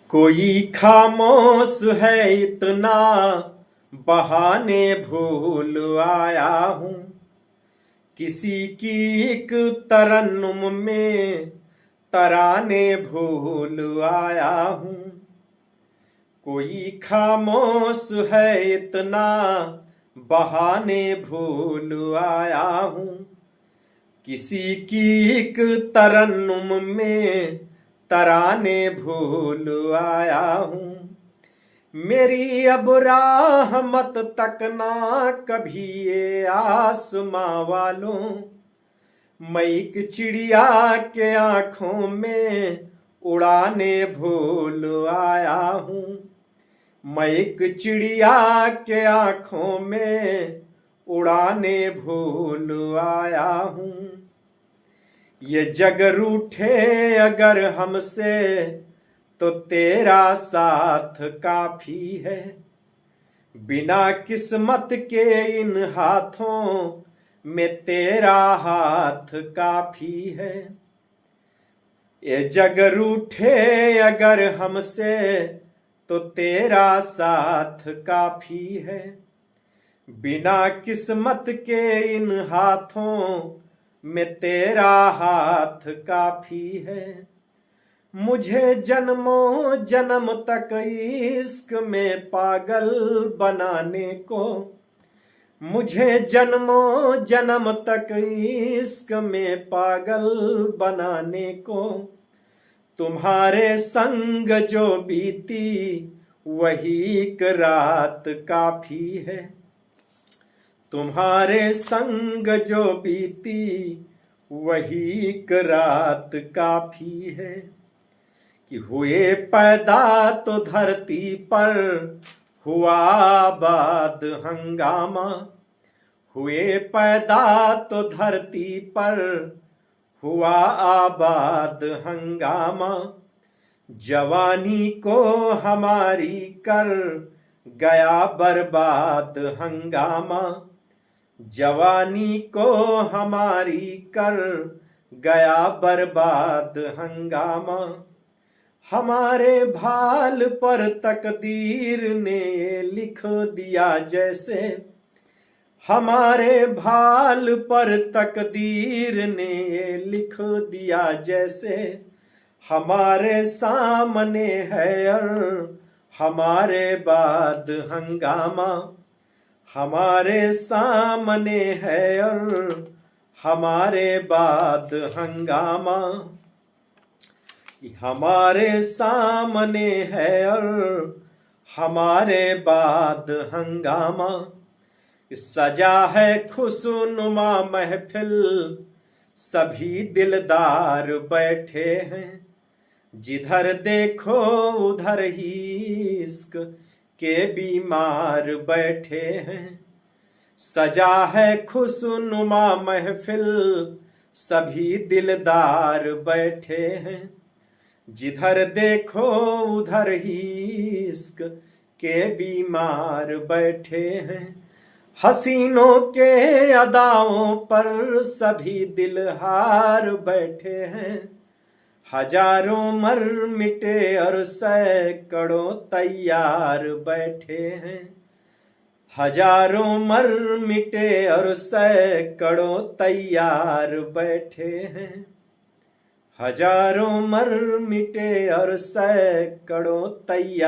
कोई खामोश है इतना, बहाने भूल आया हूँ। किसी की एक तरन्नुम में तराने भूल आया हूँ। कोई खामोश है इतना, बहाने भूल आया हूँ। किसी की एक तरन्नुम में तराने भूल आया हूँ। मेरी अब रहमत तकना कभी ये आसमां वालों। मैं एक चिड़िया के आंखों में उड़ाने भूल आया हूँ। मैं एक चिड़िया के आंखों में उड़ाने भूल आया हूँ। ये जग रूठे अगर हमसे तो तेरा साथ काफी है। बिना किस्मत के इन हाथों में तेरा हाथ काफी है। ये जग रूठे अगर हमसे तो तेरा साथ काफी है। बिना किस्मत के इन हाथों में तेरा हाथ काफी है। मुझे जन्मों जन्म तक इश्क में पागल बनाने को, मुझे जन्मों जन्म तक इश्क में पागल बनाने को, तुम्हारे संग जो बीती वही एक रात काफी है। तुम्हारे संग जो बीती वही एक रात काफी है। कि हुए पैदा तो धरती पर हुआ आबाद हंगामा। हुए पैदा तो धरती पर हुआ आबाद हंगामा। जवानी को हमारी कर गया बर्बाद हंगामा। जवानी को हमारी कर गया बर्बाद हंगामा। हमारे भाल पर तकदीर ने लिख दिया जैसे, हमारे भाल पर तकदीर ने लिख दिया जैसे। हमारे सामने है और हमारे बाद हंगामा। हमारे सामने है और हमारे बाद हंगामा। हमारे सामने है और हमारे बाद हंगामा। सजा है खुशनुमा महफिल, सभी दिलदार बैठे हैं। जिधर देखो उधर ही इश्क के बीमार बैठे हैं। सजा है खुशनुमा महफिल, सभी दिलदार बैठे हैं। जिधर देखो उधर ही इश्क के बीमार बैठे हैं। हसीनों के अदाओं पर सभी दिल हार बैठे हैं। हजारों मर मिटे और सैकड़ों तैयार बैठे हैं। हजारों मर मिटे और सैकड़ों तैयार बैठे हैं। हजारों मर मिटे और सैकड़ों तैयार